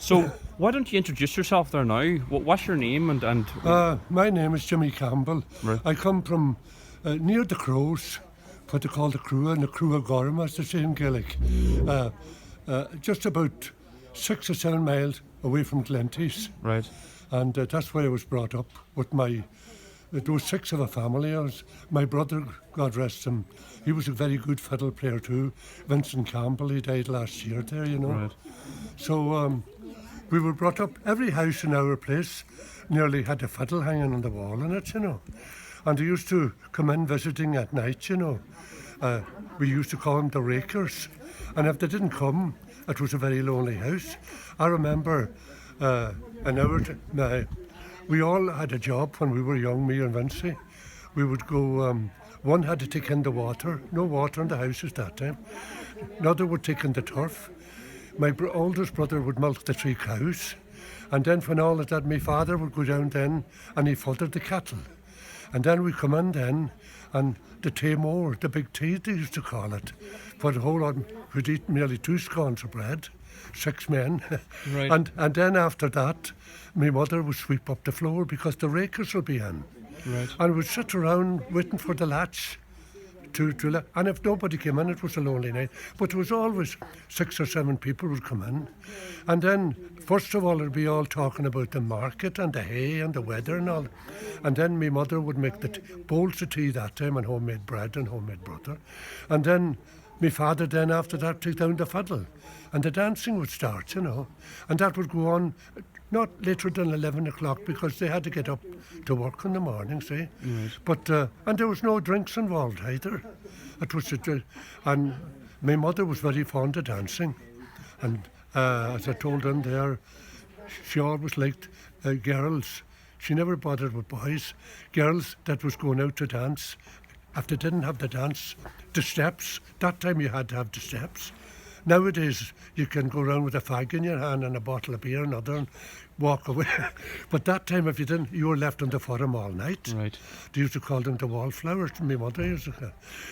So why don't you introduce yourself there now? What's your name and My name is Jimmy Campbell. Right. I come from near the Crows, what they call the Crua, and the Crua Gorma, as they say in Gaelic. Just about 6 or 7 miles away from Glenties. right? And that's where I was brought up with there was 6 of a family. My brother, God rest him, he was a very good fiddle player too. Vincent Campbell, he died last year there, you know. Right. So we were brought up, every house in our place nearly had a fiddle hanging on the wall in it, you know. And they used to come in visiting at night, you know. We used to call them the rakers. And if they didn't come, it was a very lonely house. I remember we all had a job when we were young, me and Vincy. We would go, one had to take in the water, no water in the houses that time. Another would take in the turf. My oldest brother would milk the 3 cows. And then when all of that, my father would go down then and he foddered the cattle. And then we come in then, and the Tamor, the big tea they used to call it, for the whole lot, we'd eat nearly 2 scones of bread, 6 men. Right. And then after that, my mother would sweep up the floor because the rakers would be in. Right. And we'd sit around waiting for the latch and if nobody came in, it was a lonely night. But there was always 6 or 7 people would come in. And then, first of all, it'd be all talking about the market and the hay and the weather and all. And then my mother would make the bowls of tea that time and homemade bread and homemade butter. And then my father then after that took down the fiddle. And the dancing would start, you know. And that would go on not later than 11 o'clock because they had to get up to work in the morning, see. Right. But and there was no drinks involved either. It was and my mother was very fond of dancing, and as I told him there, she always liked girls. She never bothered with boys. Girls that was going out to dance. If they didn't have the dance, the steps. That time you had to have the steps. Nowadays, you can go around with a fag in your hand and a bottle of beer and another and walk away. But that time, if you didn't, you were left on the forum all night. Right. They used to call them the wallflowers, my mother used to call.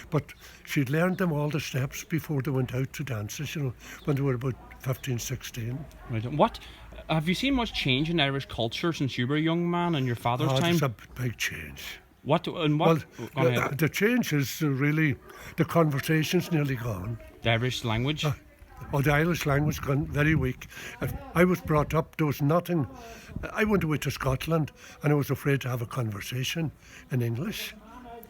But she'd learned them all the steps before they went out to dances, you know, when they were about 15, 16. Right. And what have you seen much change in Irish culture since you were a young man in your father's time? It's a big change. What? Well, the change is really, the conversation's nearly gone. The Irish language? The Irish language gone very weak. I was brought up, there was nothing. I went away to Scotland and I was afraid to have a conversation in English.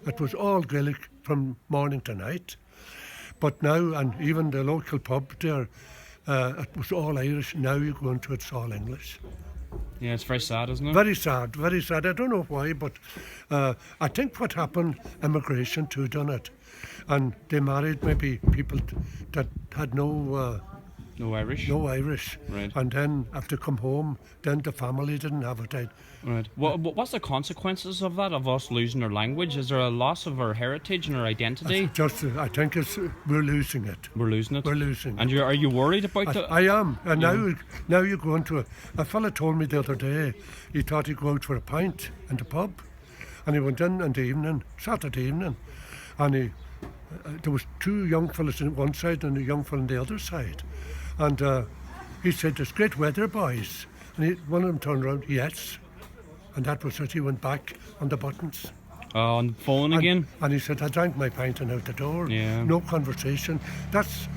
It was all Gaelic from morning to night. But now, and even the local pub there, it was all Irish. Now you go into it's all English. Yeah, it's very sad, isn't it? Very sad, very sad. I don't know why, but I think what happened, immigration too done it. And they married maybe people that had no Irish? No Irish. Right. And then after come home, then the family didn't have it. Right. What's the consequences of that, of us losing our language? Is there a loss of our heritage and our identity? I think we're losing it. We're losing it? We're losing it. And are you worried about that? I am. And now you go into a fella told me the other day, he thought he'd go out for a pint in the pub. And he went in the evening, Saturday evening, and there was 2 young fellas on one side and a young fella on the other side. And he said, "There's great weather, boys." And one of them turned around, "Yes." And that was it. He went back on the buttons. On the phone again? And he said, "I drank my pint and out the door." Yeah. No conversation. That's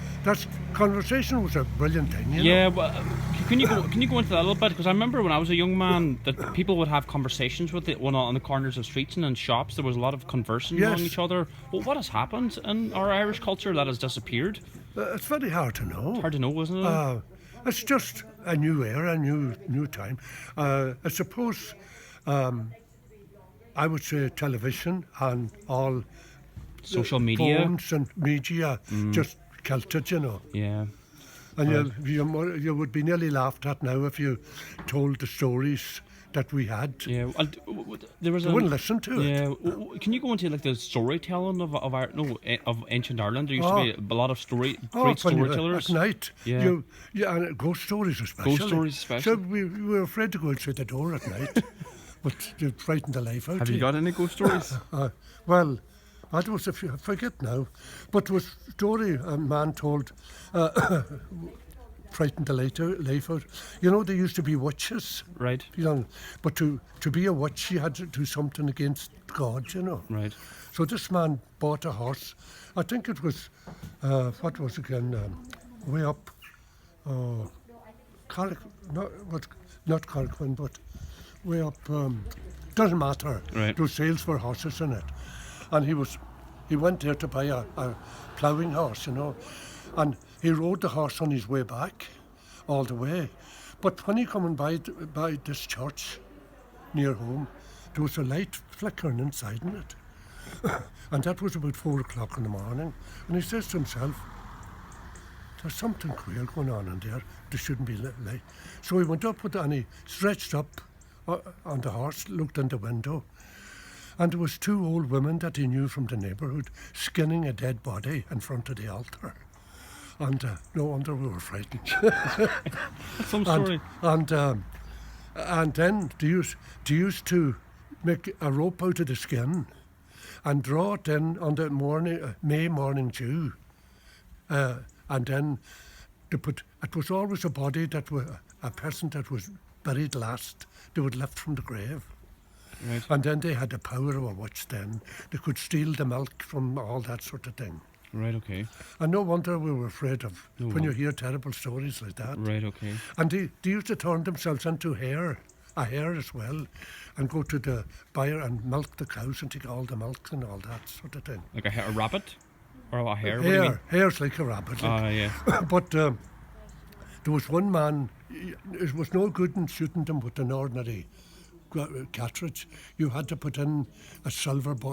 conversation was a brilliant thing, you Yeah, know? well, can you go into that a little bit? Because I remember when I was a young man that people would have conversations with it on the corners of streets and in shops. There was a lot of conversing Yes. among each other. Well, what has happened in our Irish culture that has disappeared? It's very hard to know. It's hard to know, isn't it? It's just a new era, a new time. I suppose I would say television and all social media, phones and media just killed it, you know. Yeah. And you would be nearly laughed at now if you told the stories that we had. Yeah, there was. They wouldn't listen to it. Yeah, can you go into like the storytelling of ancient Ireland? There used to be a lot of great storytellers at night. Yeah, and ghost stories especially. Ghost stories especially. So we were afraid to go outside the door at night, but they frightened the life out. Have you got any ghost stories? Well, I was I forget now, but there was a story a man told. frightened the life out. You know, there used to be witches, Right. you know, but to be a witch, you had to do something against God, you know. Right. So this man bought a horse. I think it was, what was it again, way up, not Carrickman, but way up, doesn't matter. Right. There was sales for horses in it. And he went there to buy a ploughing horse, you know, and he rode the horse on his way back all the way. But when he come by this church near home, there was a light flickering inside in it. And that was about 4 o'clock in the morning. And he says to himself, there's something queer going on in there. There shouldn't be light. So he went up with it and he stretched up on the horse, looked in the window. And there was 2 old women that he knew from the neighbourhood skinning a dead body in front of the altar. And no wonder we were frightened. That's some story. And then they used to make a rope out of the skin and draw it in on the May morning dew. And then it was always a body a person that was buried last, they would lift from the grave. Right. And then they had the power of a witch then. They could steal the milk from all that sort of thing. Right, okay. And no wonder we were afraid of when you hear terrible stories like that. Right, okay. And they used to turn themselves into a hare as well, and go to the buyer and milk the cows and take all the milk and all that sort of thing. Like a rabbit? Or a hare? What do you mean? Hare's like a rabbit. Like. Yeah. But there was one man, it was no good in shooting them with an ordinary cartridge. You had to put in a silver ball.